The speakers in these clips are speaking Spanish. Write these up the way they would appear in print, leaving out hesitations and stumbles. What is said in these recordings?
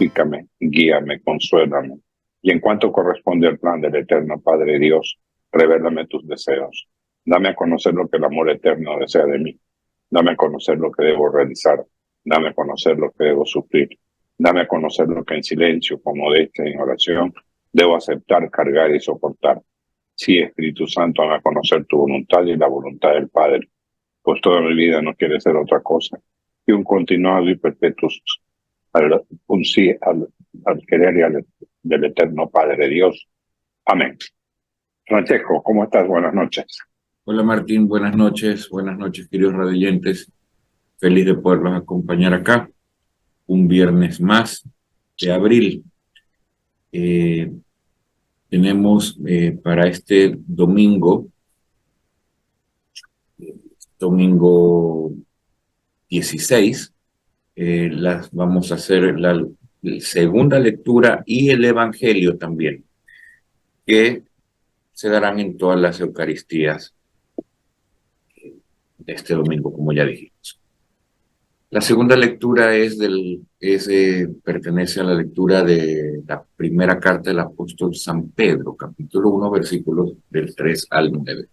Edifícame, guíame, consuélame. Y en cuanto corresponde al plan del eterno Padre Dios, revélame tus deseos. Dame a conocer lo que el amor eterno desea de mí. Dame a conocer lo que debo realizar. Dame a conocer lo que debo sufrir. Dame a conocer lo que en silencio, con modestia y en oración, debo aceptar, cargar y soportar. Sí, Espíritu Santo, dame a conocer tu voluntad y la voluntad del Padre, pues toda mi vida no quiere ser otra cosa que un continuado y perpetuo un sí al querer y del eterno Padre Dios. Amén. Francesco, ¿cómo estás? Buenas noches. Hola Martín, buenas noches queridos radioyentes, feliz de poderlos acompañar acá, un viernes más de abril. Tenemos para este domingo 16, vamos a hacer la segunda lectura y el Evangelio también, que se darán en todas las Eucaristías de este domingo, como ya dijimos. La segunda lectura pertenece a la lectura de la primera carta del apóstol San Pedro, capítulo 1, versículos del 3 al 9.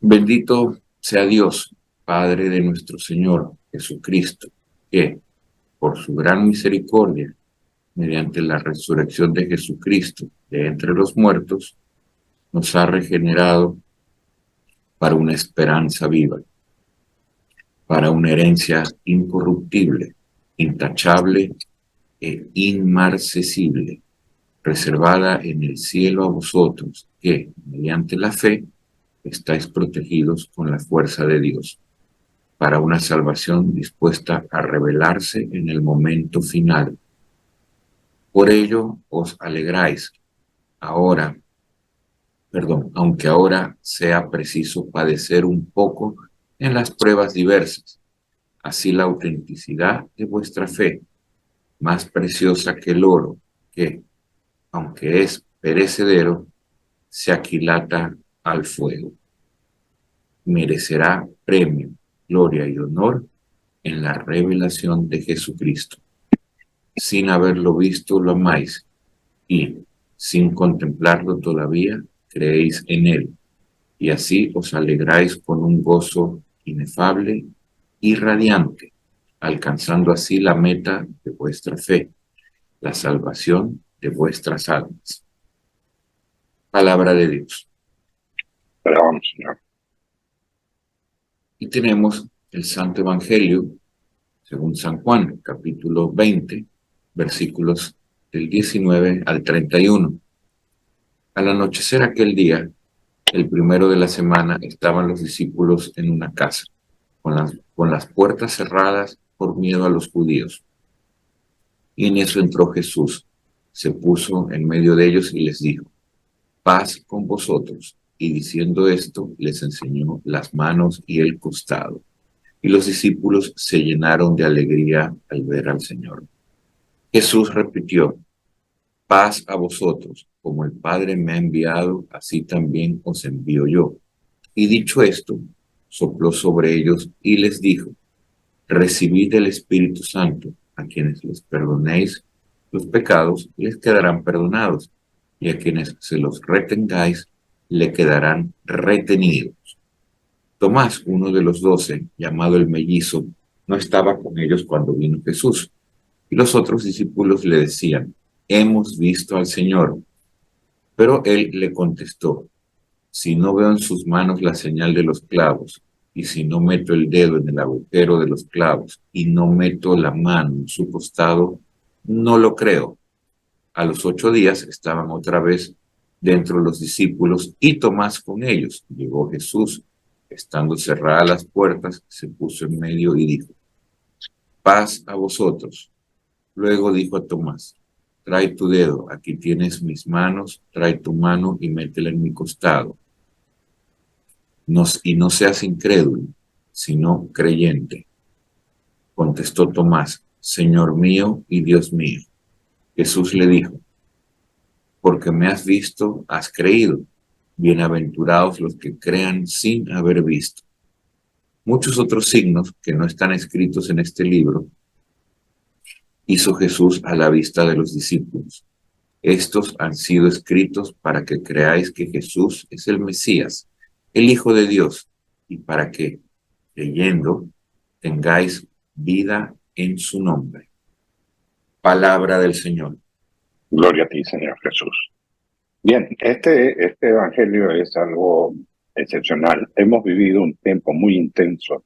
Bendito sea Dios, Padre de nuestro Señor Jesucristo, que, por su gran misericordia, mediante la resurrección de Jesucristo de entre los muertos, nos ha regenerado para una esperanza viva, para una herencia incorruptible, intachable e inmarcesible, reservada en el cielo a vosotros, que, mediante la fe, estáis protegidos con la fuerza de Dios, para una salvación dispuesta a revelarse en el momento final. Por ello os alegráis ahora, aunque ahora sea preciso padecer un poco en las pruebas diversas. Así la autenticidad de vuestra fe, más preciosa que el oro, que, aunque es perecedero, se aquilata al fuego, merecerá premio, gloria y honor en la revelación de Jesucristo. Sin haberlo visto lo amáis, y, sin contemplarlo todavía, creéis en él, y así os alegráis con un gozo inefable y radiante, alcanzando así la meta de vuestra fe, la salvación de vuestras almas. Palabra de Dios. Perdón, Señor. Y tenemos el Santo Evangelio, según San Juan, capítulo 20, versículos del 19 al 31. Al anochecer aquel día, el primero de la semana, estaban los discípulos en una casa, con las puertas cerradas por miedo a los judíos. Y en eso entró Jesús, se puso en medio de ellos y les dijo: paz con vosotros. Y diciendo esto, les enseñó las manos y el costado. Y los discípulos se llenaron de alegría al ver al Señor. Jesús repitió: paz a vosotros, como el Padre me ha enviado, así también os envío yo. Y dicho esto, sopló sobre ellos y les dijo: recibid el Espíritu Santo. A quienes les perdonéis los pecados, les quedarán perdonados, y a quienes se los retengáis, le quedarán retenidos. Tomás, uno de los 12, llamado el mellizo, no estaba con ellos cuando vino Jesús. Y los otros discípulos le decían: hemos visto al Señor. Pero él le contestó: si no veo en sus manos la señal de los clavos, y si no meto el dedo en el agujero de los clavos, y no meto la mano en su costado, no lo creo. A los 8 días estaban otra vez dentro los discípulos y Tomás con ellos. Llegó Jesús, estando cerradas las puertas, se puso en medio y dijo: paz a vosotros. Luego dijo a Tomás: trae tu dedo, aquí tienes mis manos, trae tu mano y métela en mi costado. Y no seas incrédulo, sino creyente. Contestó Tomás: Señor mío y Dios mío. Jesús le dijo: porque me has visto, has creído. Bienaventurados los que crean sin haber visto. Muchos otros signos que no están escritos en este libro hizo Jesús a la vista de los discípulos. Estos han sido escritos para que creáis que Jesús es el Mesías, el Hijo de Dios, y para que, creyendo, tengáis vida en su nombre. Palabra del Señor. Gloria a ti, Señor Jesús. Bien, este evangelio es algo excepcional. Hemos vivido un tiempo muy intenso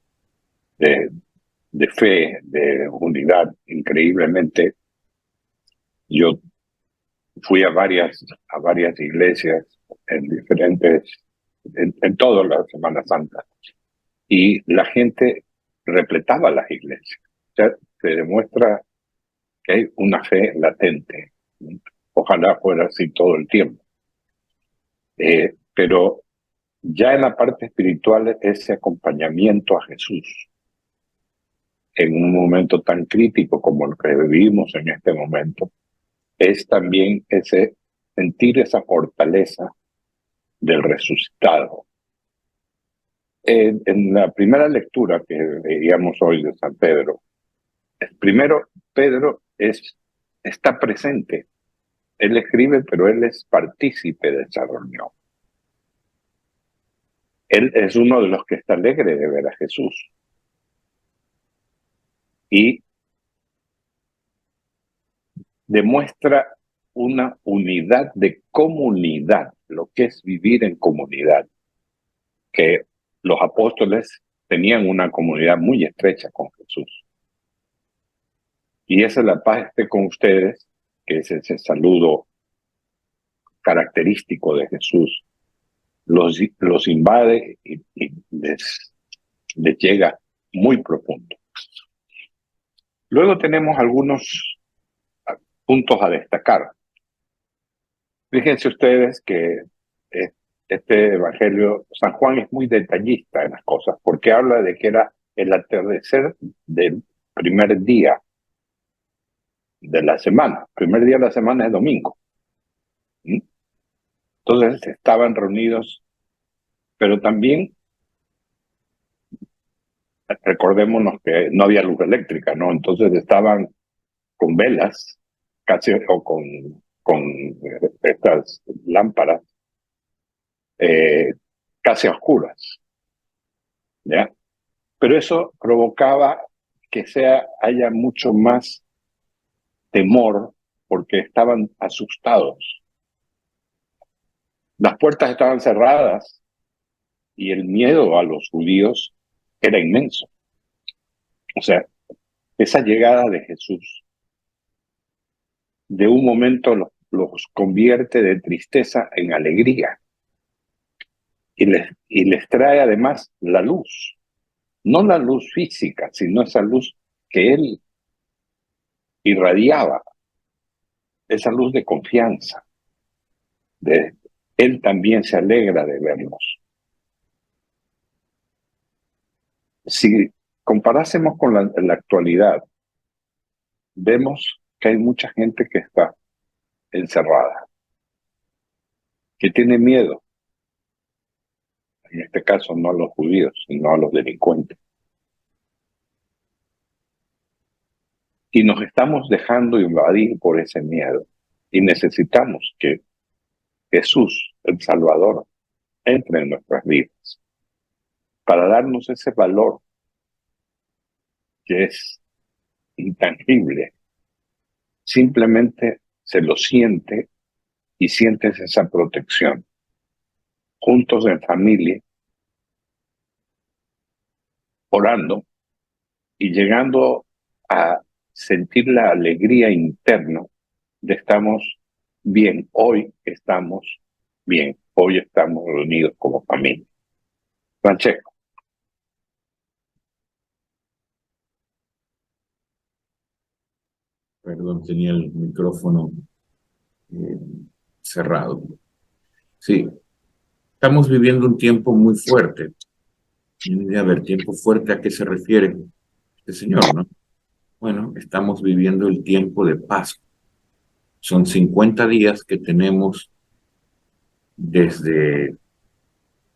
de fe, de unidad, increíblemente. Yo fui a varias iglesias en toda la Semana Santa, y la gente repletaba las iglesias. O sea, se demuestra que hay una fe latente. Ojalá fuera así todo el tiempo. Pero ya en la parte espiritual, ese acompañamiento a Jesús en un momento tan crítico como el que vivimos en este momento, es también ese sentir esa fortaleza del resucitado. En la primera lectura que veíamos hoy de San Pedro, primero Pedro está presente. Él escribe, pero él es partícipe de esa reunión. Él es uno de los que está alegre de ver a Jesús. Y demuestra una unidad de comunidad, lo que es vivir en comunidad, que los apóstoles tenían una comunidad muy estrecha con Jesús. Y esa es la paz esté con ustedes, que es ese saludo característico de Jesús. Los invade y les llega muy profundo. Luego tenemos algunos puntos a destacar. Fíjense ustedes que este evangelio, San Juan es muy detallista en las cosas, porque habla de que era el atardecer del primer día de la semana. El primer día de la semana es domingo. Entonces estaban reunidos, pero también recordémonos que no había luz eléctrica, ¿no? Entonces estaban con velas, casi, o con estas lámparas, casi a oscuras, ¿ya? Pero eso provocaba que haya mucho más temor, porque estaban asustados. Las puertas estaban cerradas y el miedo a los judíos era inmenso. O sea, esa llegada de Jesús, de un momento los convierte de tristeza en alegría. Y les trae además la luz. No la luz física, sino esa luz que él irradiaba. Esa luz de confianza. Él también se alegra de vernos. Si comparásemos con la actualidad, vemos que hay mucha gente que está encerrada, que tiene miedo. En este caso no a los judíos, sino a los delincuentes. Y nos estamos dejando invadir por ese miedo. Y necesitamos que Jesús, el Salvador, entre en nuestras vidas para darnos ese valor que es intangible. Simplemente se lo siente y sientes esa protección. Juntos en familia, orando y llegando a sentir la alegría interna de estamos bien, hoy estamos bien, hoy estamos reunidos como familia. Francesco. Perdón, tenía el micrófono cerrado. Sí, estamos viviendo un tiempo muy fuerte. A ver, tiempo fuerte, ¿a qué se refiere este señor, no? Bueno, estamos viviendo el tiempo de Pascua. Son 50 días que tenemos desde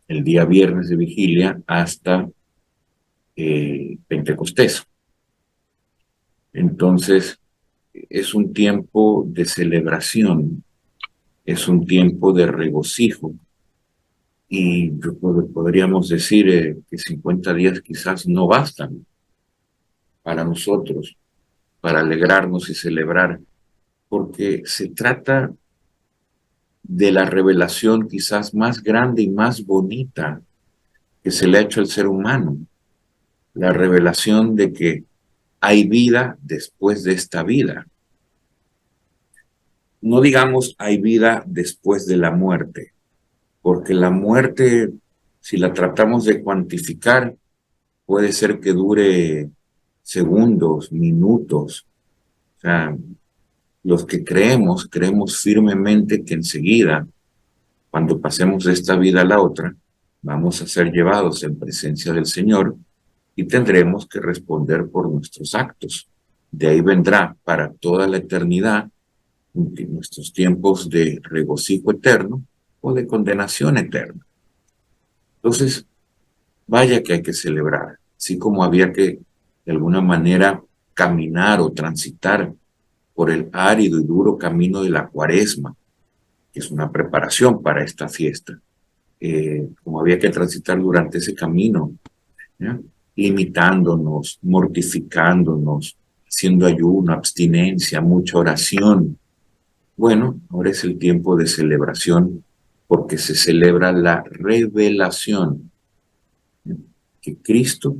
el día viernes de vigilia hasta Pentecostés. Entonces, es un tiempo de celebración, es un tiempo de regocijo. Y podríamos decir que 50 días quizás no bastan para nosotros, para alegrarnos y celebrar, porque se trata de la revelación quizás más grande y más bonita que se le ha hecho al ser humano, la revelación de que hay vida después de esta vida. No digamos hay vida después de la muerte, porque la muerte, si la tratamos de cuantificar, puede ser que dure segundos, minutos. O sea, los que creemos firmemente que enseguida, cuando pasemos de esta vida a la otra, vamos a ser llevados en presencia del Señor y tendremos que responder por nuestros actos. De ahí vendrá para toda la eternidad nuestros tiempos de regocijo eterno o de condenación eterna. Entonces, vaya que hay que celebrar, así como había que de alguna manera caminar o transitar por el árido y duro camino de la Cuaresma, que es una preparación para esta fiesta, como había que transitar durante ese camino, ¿ya? Limitándonos, mortificándonos, haciendo ayuno, abstinencia, mucha oración. Bueno, ahora es el tiempo de celebración porque se celebra la revelación que Cristo,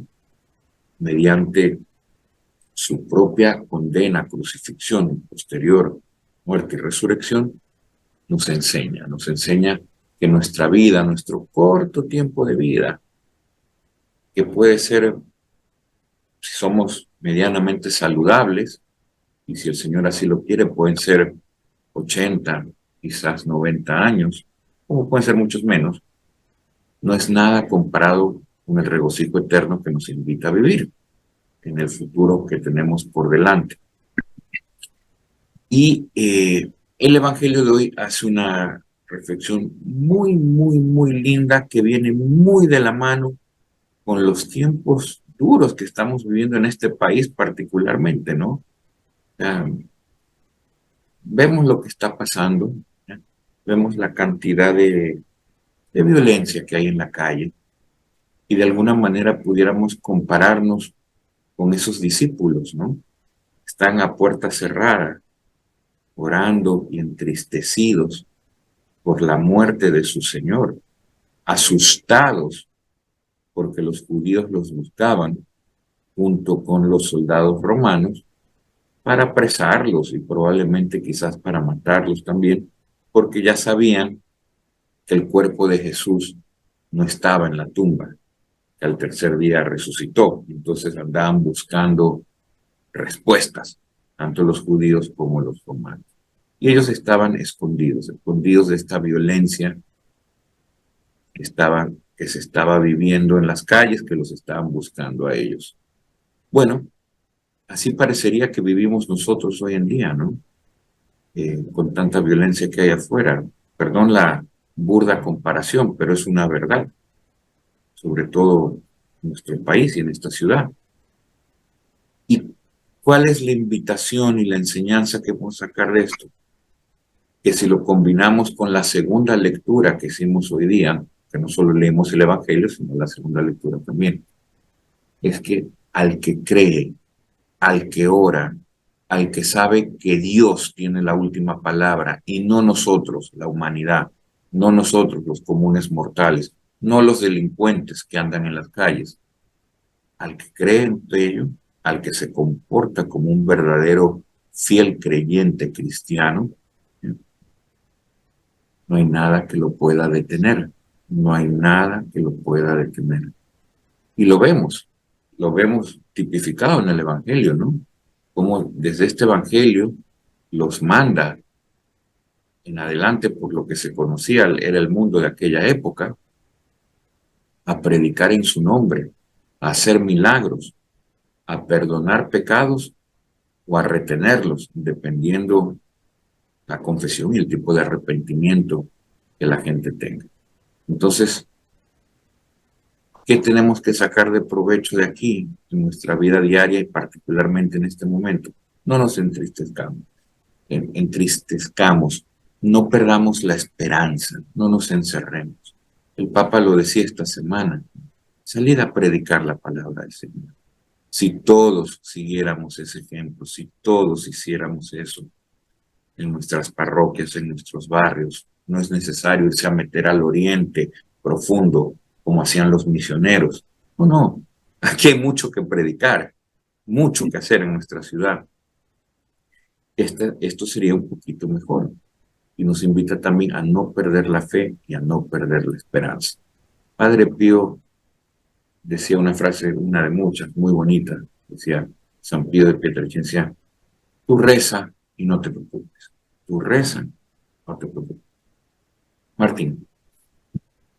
mediante su propia condena, crucifixión, posterior muerte y resurrección, nos enseña que nuestra vida, nuestro corto tiempo de vida, que puede ser, si somos medianamente saludables, y si el Señor así lo quiere, pueden ser 80, quizás 90 años, como pueden ser muchos menos, no es nada comparado con el regocijo eterno que nos invita a vivir en el futuro que tenemos por delante. Y el Evangelio de hoy hace una reflexión muy, muy, muy linda que viene muy de la mano con los tiempos duros que estamos viviendo en este país particularmente, ¿no? Vemos lo que está pasando, ¿ya? Vemos la cantidad de violencia que hay en la calle y de alguna manera pudiéramos compararnos con esos discípulos, ¿no? Están a puerta cerrada, orando y entristecidos por la muerte de su Señor, asustados porque los judíos los buscaban junto con los soldados romanos para apresarlos y probablemente quizás para matarlos también, porque ya sabían que el cuerpo de Jesús no estaba en la tumba, que al tercer día resucitó. Entonces andaban buscando respuestas, tanto los judíos como los romanos. Y ellos estaban escondidos de esta violencia que se estaba viviendo en las calles, que los estaban buscando a ellos. Bueno, así parecería que vivimos nosotros hoy en día, ¿no? Con tanta violencia que hay afuera. Perdón la burda comparación, pero es una verdad, sobre todo en nuestro país y en esta ciudad. ¿Y cuál es la invitación y la enseñanza que podemos sacar de esto? Que si lo combinamos con la segunda lectura que hicimos hoy día, que no solo leemos el Evangelio, sino la segunda lectura también, es que al que cree, al que ora, al que sabe que Dios tiene la última palabra y no nosotros, la humanidad, no nosotros, los comunes mortales, no los delincuentes que andan en las calles, al que cree en ello, al que se comporta como un verdadero fiel creyente cristiano, no hay nada que lo pueda detener, no hay nada que lo pueda detener. Y lo vemos tipificado en el Evangelio, ¿no? Como desde este Evangelio los manda en adelante por lo que se conocía, era el mundo de aquella época, a predicar en su nombre, a hacer milagros, a perdonar pecados o a retenerlos, dependiendo la confesión y el tipo de arrepentimiento que la gente tenga. Entonces, ¿qué tenemos que sacar de provecho de aquí en nuestra vida diaria y particularmente en este momento? No nos entristezcamos, no perdamos la esperanza, no nos encerremos. El Papa lo decía esta semana, salid a predicar la palabra del Señor. Si todos siguiéramos ese ejemplo, si todos hiciéramos eso en nuestras parroquias, en nuestros barrios, no es necesario irse a meter al oriente profundo como hacían los misioneros. No, no, aquí hay mucho que predicar, mucho que hacer en nuestra ciudad. Esto sería un poquito mejor y nos invita también a no perder la fe y a no perder la esperanza. Padre Pío decía una frase, una de muchas, muy bonita, decía San Pío de Pietrelcina: tú reza y no te preocupes, tú reza, no te preocupes. Martín.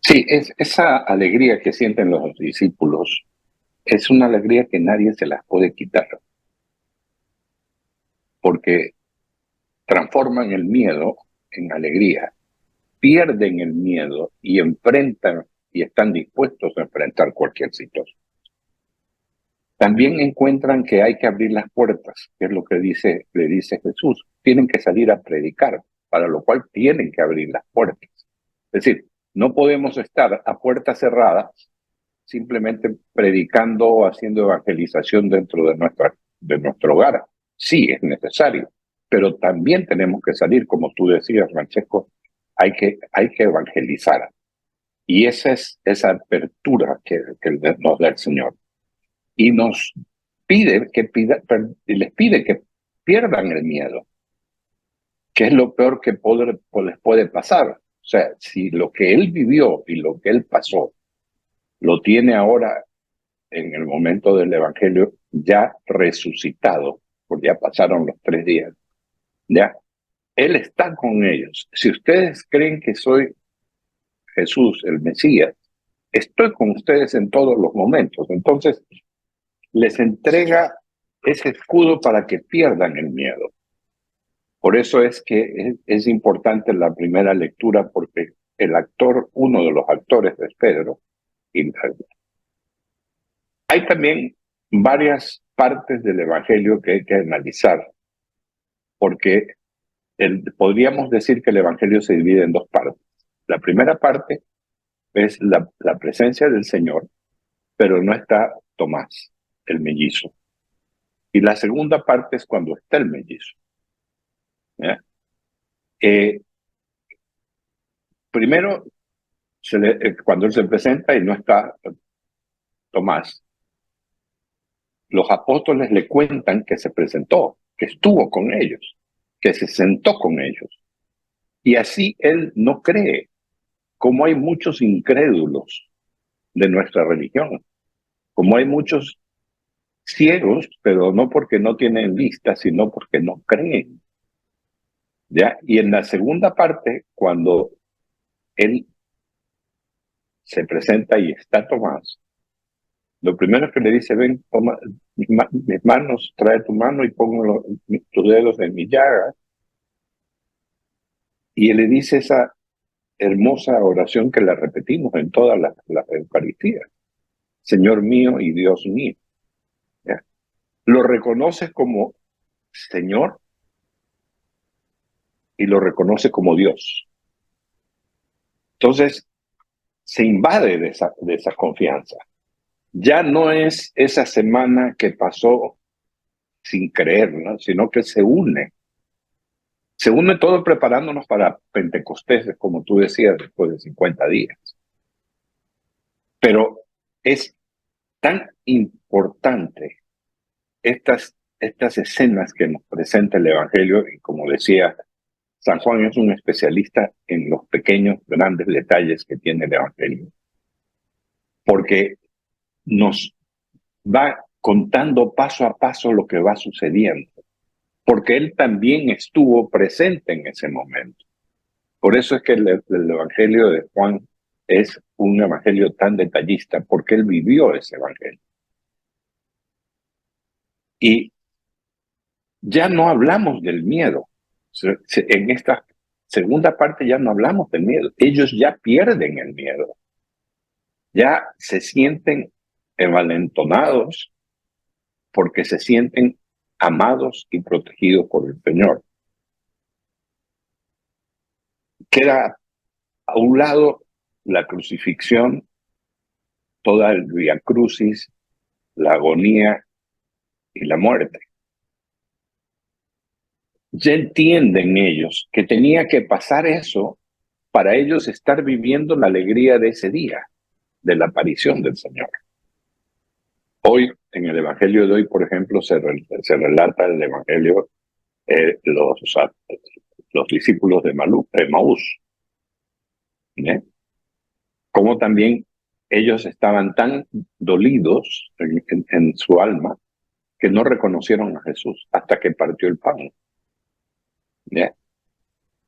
Sí, esa alegría que sienten los discípulos es una alegría que nadie se las puede quitar, porque transforman el miedo en alegría, pierden el miedo y enfrentan y están dispuestos a enfrentar cualquier situación. También encuentran que hay que abrir las puertas, que es lo que le dice Jesús. Tienen que salir a predicar, para lo cual tienen que abrir las puertas. Es decir, no podemos estar a puertas cerradas simplemente predicando o haciendo evangelización dentro de nuestro hogar. Sí, es necesario, pero también tenemos que salir, como tú decías, Francesco, hay que evangelizar. Y esa es esa apertura que nos da el Señor. Y nos pide les pide que pierdan el miedo, que es lo peor que les puede pasar. O sea, si lo que él vivió y lo que él pasó lo tiene ahora en el momento del Evangelio ya resucitado, porque ya pasaron los 3 días, ya, él está con ellos. Si ustedes creen que soy Jesús, el Mesías, estoy con ustedes en todos los momentos. Entonces, les entrega ese escudo para que pierdan el miedo. Por eso es que es importante la primera lectura, porque el actor, uno de los actores es Pedro. Y hay también varias partes del Evangelio que hay que analizar, porque podríamos decir que el Evangelio se divide en 2 partes. La primera parte es la presencia del Señor, pero no está Tomás, el mellizo. Y la segunda parte es cuando está el mellizo. Primero, cuando él se presenta y no está Tomás, los apóstoles le cuentan que se presentó, que estuvo con ellos, que se sentó con ellos. Y así él no cree, como hay muchos incrédulos de nuestra religión, como hay muchos ciegos, pero no porque no tienen vista, sino porque no creen. ¿Ya? Y en la segunda parte, cuando él se presenta y está Tomás, lo primero que le dice: ven, toma mis manos, trae tu mano y pongo tus dedos en mi llaga. Y él le dice esa hermosa oración que la repetimos en todas las Eucaristías: Señor mío y Dios mío. ¿Ya? Lo reconoce como Señor y lo reconoce como Dios. Entonces, se invade de esa confianza. Ya no es esa semana que pasó sin creer, ¿no? Sino que se une. Se une todo preparándonos para Pentecostés, como tú decías, después de 50 días. Pero es tan importante estas escenas que nos presenta el Evangelio, y como decía, San Juan es un especialista en los pequeños, grandes detalles que tiene el Evangelio, porque nos va contando paso a paso lo que va sucediendo, porque él también estuvo presente en ese momento. Por eso es que el Evangelio de Juan es un evangelio tan detallista, porque él vivió ese evangelio. Y ya no hablamos del miedo. En esta segunda parte ya no hablamos del miedo. Ellos ya pierden el miedo. Ya se sienten envalentonados porque se sienten amados y protegidos por el Señor. Queda a un lado la crucifixión, toda el vía crucis, la agonía y la muerte. Ya entienden ellos que tenía que pasar eso para ellos estar viviendo la alegría de ese día, de la aparición del Señor. Hoy, en el Evangelio de hoy, por ejemplo, se relata el Evangelio, los discípulos de Maús, ¿eh? Como también ellos estaban tan dolidos en su alma que no reconocieron a Jesús hasta que partió el pan. ¿Ya?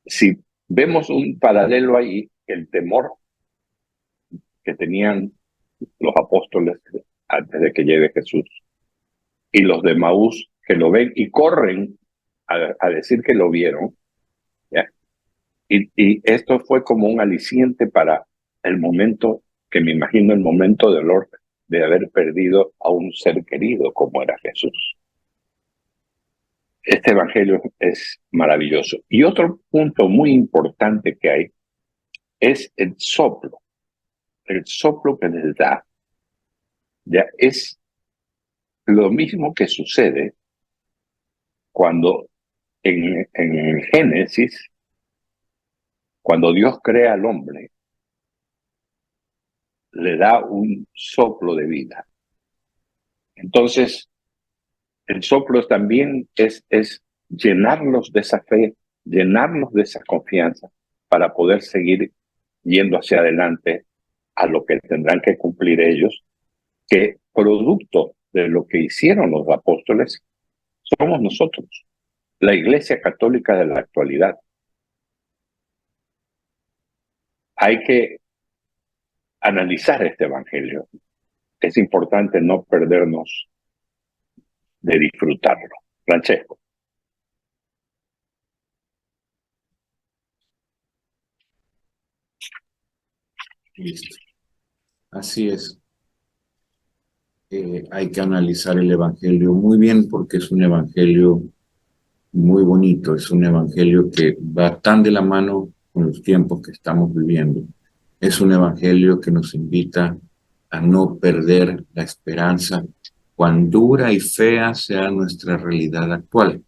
Si vemos un paralelo ahí, el temor que tenían los apóstoles antes de que llegue Jesús y los de Maús que lo ven y corren a decir que lo vieron, ¿ya? Y esto fue como un aliciente para el momento, que me imagino el momento de dolor de haber perdido a un ser querido como era Jesús. Este evangelio es maravilloso. Y otro punto muy importante que hay es el soplo que les da. Ya es lo mismo que sucede cuando en el Génesis, cuando Dios crea al hombre, le da un soplo de vida. Entonces, el soplo también es llenarlos de esa fe, llenarlos de esa confianza para poder seguir yendo hacia adelante a lo que tendrán que cumplir ellos, que producto de lo que hicieron los apóstoles, somos nosotros, la Iglesia Católica de la actualidad. Hay que analizar este evangelio. Es importante no perdernos de disfrutarlo. Francesco. Listo. Así es. Hay que analizar el evangelio muy bien porque es un evangelio muy bonito, es un evangelio que va tan de la mano con los tiempos que estamos viviendo. Es un evangelio que nos invita a no perder la esperanza, cuán dura y fea sea nuestra realidad actual.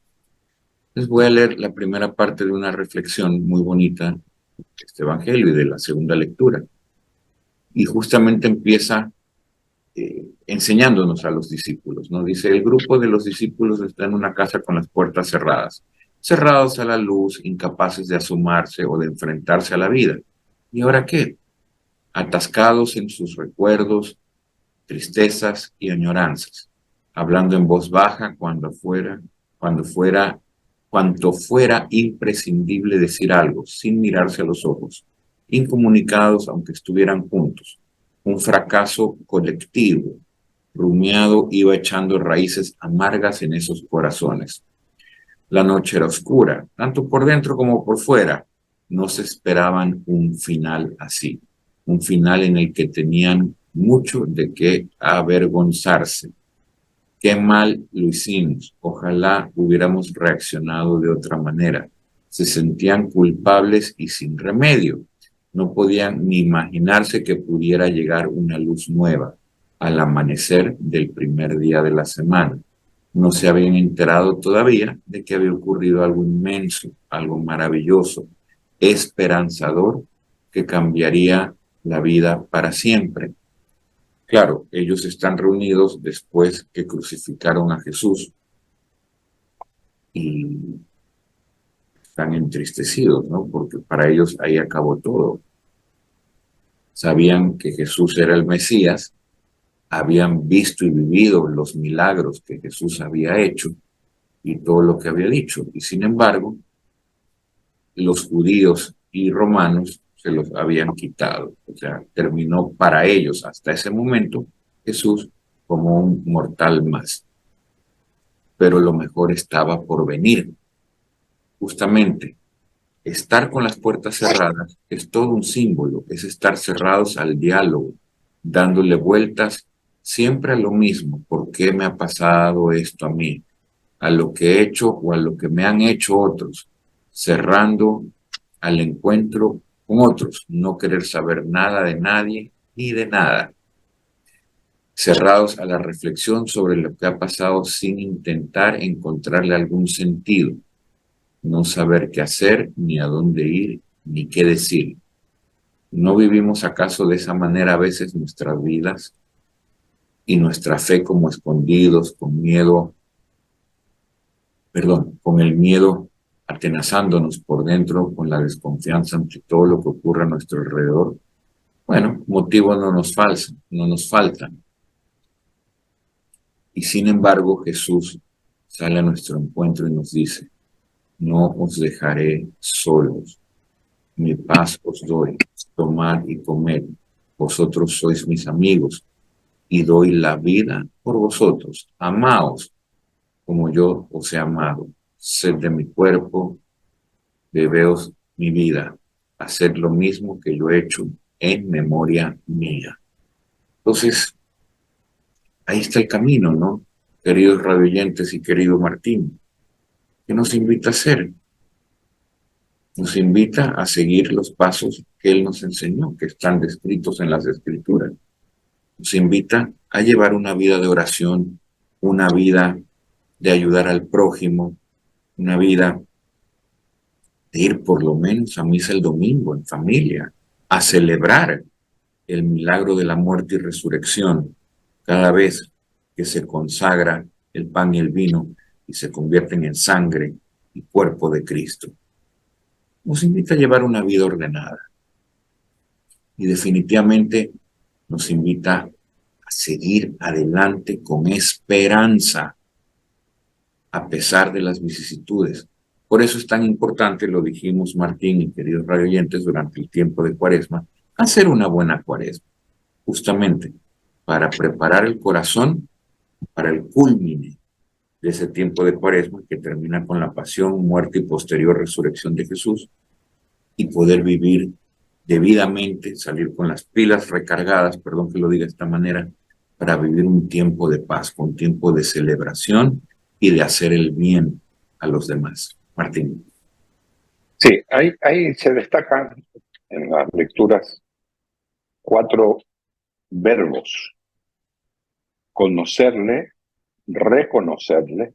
Les voy a leer la primera parte de una reflexión muy bonita de este evangelio y de la segunda lectura. Y justamente empieza enseñándonos a los discípulos, ¿no? Dice, el grupo de los discípulos está en una casa con las puertas cerradas, cerrados a la luz, incapaces de asomarse o de enfrentarse a la vida. ¿Y ahora qué? Atascados en sus recuerdos, tristezas y añoranzas, hablando en voz baja cuanto fuera imprescindible decir algo, sin mirarse a los ojos, incomunicados aunque estuvieran juntos. Un fracaso colectivo, rumiado, iba echando raíces amargas en esos corazones. La noche era oscura, tanto por dentro como por fuera. No se esperaban un final así, un final en el que tenían mucho de qué avergonzarse. Qué mal lo hicimos, ojalá hubiéramos reaccionado de otra manera. Se sentían culpables y sin remedio. No podían ni imaginarse que pudiera llegar una luz nueva al amanecer del primer día de la semana. No se habían enterado todavía de que había ocurrido algo inmenso, algo maravilloso, esperanzador, que cambiaría la vida para siempre. Claro, ellos están reunidos después que crucificaron a Jesús y están entristecidos, ¿no? Porque para ellos ahí acabó todo. Sabían que Jesús era el Mesías, habían visto y vivido los milagros que Jesús había hecho y todo lo que había dicho. Y sin embargo, los judíos y romanos se los habían quitado. O sea, terminó para ellos hasta ese momento Jesús como un mortal más. Pero lo mejor estaba por venir. Justamente, estar con las puertas cerradas es todo un símbolo, es estar cerrados al diálogo, dándole vueltas siempre a lo mismo. ¿Por qué me ha pasado esto a mí? a lo que he hecho o a lo que me han hecho otros, cerrando al encuentro con otros, no querer saber nada de nadie ni de nada, cerrados a la reflexión sobre lo que ha pasado sin intentar encontrarle algún sentido, no saber qué hacer, ni a dónde ir, ni qué decir. ¿No vivimos acaso de esa manera a veces nuestras vidas y nuestra fe como escondidos, con miedo, con el miedo atenazándonos por dentro, con la desconfianza ante todo lo que ocurre a nuestro alrededor? Bueno, motivos no nos faltan. Y sin embargo, Jesús sale a nuestro encuentro y nos dice: no os dejaré solos, mi paz os doy, tomad y comed, vosotros sois mis amigos, y doy la vida por vosotros, amaos como yo os he amado, sed de mi cuerpo, bebeos mi vida, haced lo mismo que yo he hecho en memoria mía. Entonces, ahí está el camino, ¿no? Queridos radioyentes y querido Martín, ¿qué nos invita a hacer? Nos invita a seguir los pasos que él nos enseñó, que están descritos en las Escrituras. Nos invita a llevar una vida de oración, una vida de ayudar al prójimo, una vida de ir por lo menos a misa el domingo en familia, a celebrar el milagro de la muerte y resurrección cada vez que se consagra el pan y el vino y se convierten en sangre y cuerpo de Cristo. Nos invita a llevar una vida ordenada y definitivamente nos invita a seguir adelante con esperanza a pesar de las vicisitudes. Por eso es tan importante, lo dijimos Martín y queridos radioyentes, durante el tiempo de Cuaresma, hacer una buena Cuaresma, justamente para preparar el corazón para el culmine de ese tiempo de Cuaresma que termina con la pasión, muerte y posterior resurrección de Jesús, y poder vivir debidamente, salir con las pilas recargadas, perdón que lo diga de esta manera, para vivir un tiempo de paz, un tiempo de celebración y de hacer el bien a los demás. Martín. Sí, ahí se destacan en las lecturas 4 verbos: conocerle, reconocerle,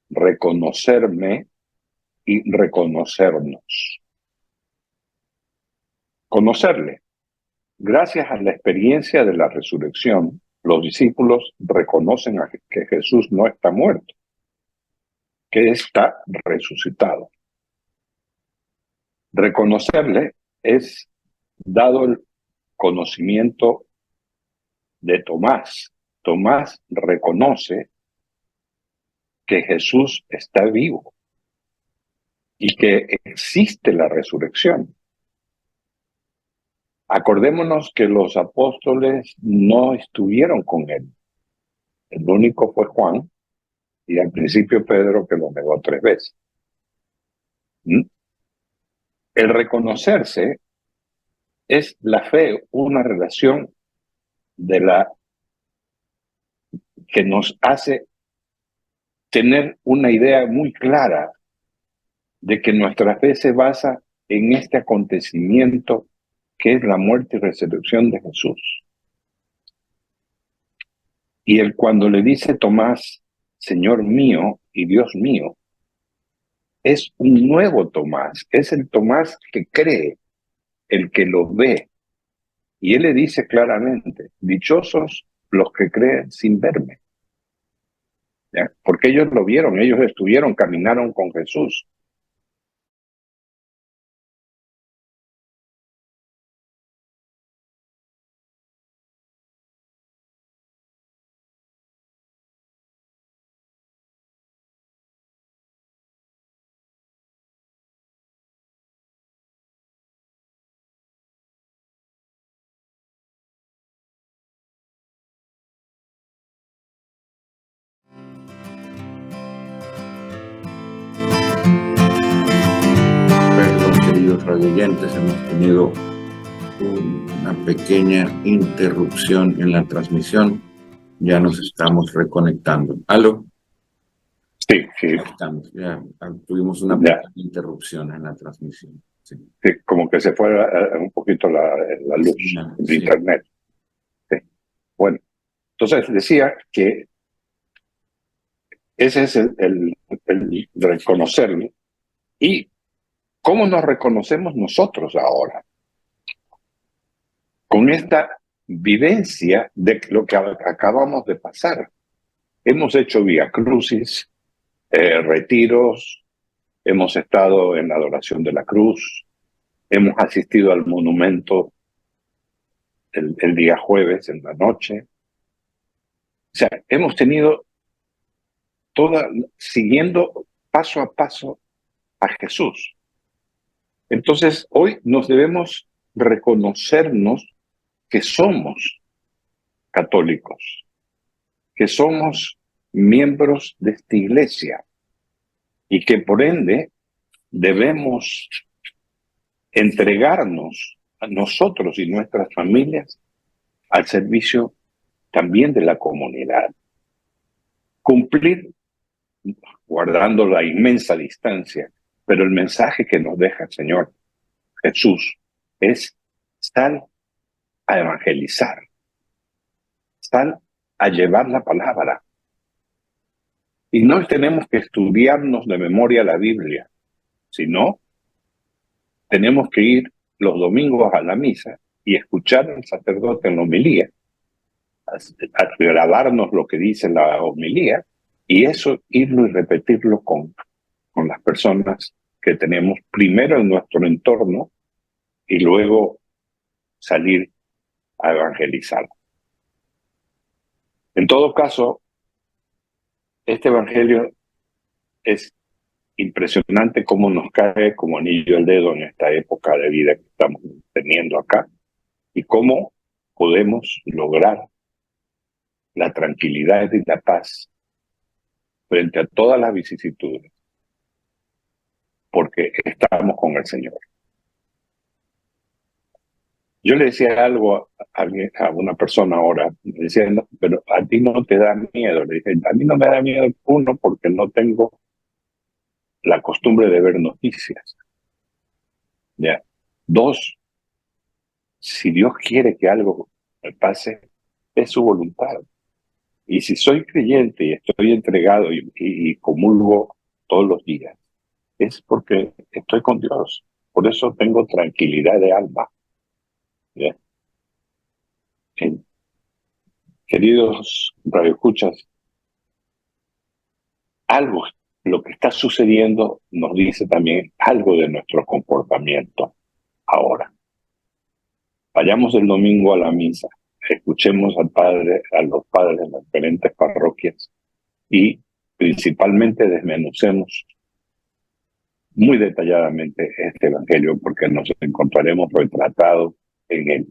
reconocerme y reconocernos. Conocerle. Gracias a la experiencia de la resurrección, los discípulos reconocen que Jesús no está muerto, que está resucitado. Reconocerle es dado el conocimiento de Tomás. Tomás reconoce que Jesús está vivo y que existe la resurrección. Acordémonos que los apóstoles no estuvieron con él. El único fue Juan y al principio Pedro, que lo negó 3 veces. El reconocerse es la fe, una relación que nos hace tener una idea muy clara de que nuestra fe se basa en este acontecimiento que es la muerte y resurrección de Jesús. Y él, cuando le dice Tomás, Señor mío y Dios mío, es un nuevo Tomás, es el Tomás que cree, el que lo ve. Y él le dice claramente: dichosos los que creen sin verme. ¿Ya? Porque ellos lo vieron, ellos estuvieron, caminaron con Jesús. Queridos radioyentes, hemos tenido una pequeña interrupción en la transmisión. Ya nos estamos reconectando. ¿Aló? Sí, sí, Estamos, ya tuvimos una ya. pequeña interrupción en la transmisión. Sí. Sí, como que se fue un poquito la luz de Sí. internet. Sí. Bueno, entonces decía que ese es el reconocerlo. ¿Y cómo nos reconocemos nosotros ahora? Con esta vivencia de lo que acabamos de pasar. Hemos hecho vía crucis, retiros, hemos estado en la adoración de la cruz, hemos asistido al monumento el día jueves en la noche. O sea, hemos tenido siguiendo paso a paso a Jesús. Entonces, hoy nos debemos reconocernos que somos católicos, que somos miembros de esta iglesia y que por ende debemos entregarnos a nosotros y nuestras familias al servicio también de la comunidad. Cumplir guardando la inmensa distancia, pero el mensaje que nos deja el Señor Jesús es: sal a evangelizar, sal a llevar la palabra. Y no tenemos que estudiarnos de memoria la Biblia, sino tenemos que ir los domingos a la misa y escuchar al sacerdote en la homilía, a grabarnos lo que dice la homilía, y eso irlo y repetirlo con las personas que tenemos primero en nuestro entorno y luego salir a evangelizar. En todo caso, este evangelio es impresionante cómo nos cae como anillo al dedo en esta época de vida que estamos teniendo acá y cómo podemos lograr la tranquilidad y la paz frente a todas las vicisitudes, porque estamos con el Señor. Yo le decía algo a una persona ahora, me decía, no, pero a ti no te da miedo. Le dije, a mí no me da miedo, uno, porque no tengo la costumbre de ver noticias. ¿Ya? Dos, si Dios quiere que algo me pase, es su voluntad. Y si soy creyente y estoy entregado y comulgo todos los días, es porque estoy con Dios. Por eso tengo tranquilidad de alma. ¿Ya? Queridos radioescuchas, algo, lo que está sucediendo nos dice también algo de nuestro comportamiento ahora. Vayamos el domingo a la misa, escuchemos al Padre, a los padres de las diferentes parroquias y principalmente desmenucemos muy detalladamente este evangelio, porque nos encontraremos retratados en él.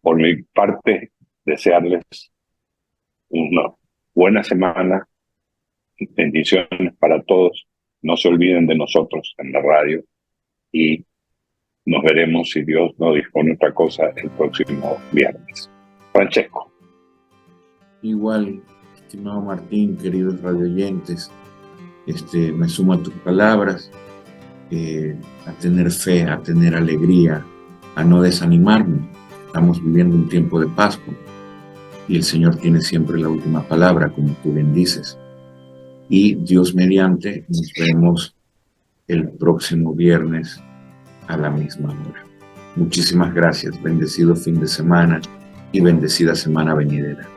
Por mi parte, desearles una buena semana, bendiciones para todos. No se olviden de nosotros en la radio y nos veremos, si Dios no dispone otra cosa, el próximo viernes. Francesco. Igual, estimado Martín, queridos radioyentes, me sumo a tus palabras, a tener fe, a tener alegría, a no desanimarme. Estamos viviendo un tiempo de Pascua y el Señor tiene siempre la última palabra, como tú bien dices. Y Dios mediante, nos vemos el próximo viernes a la misma hora. Muchísimas gracias, bendecido fin de semana y bendecida semana venidera.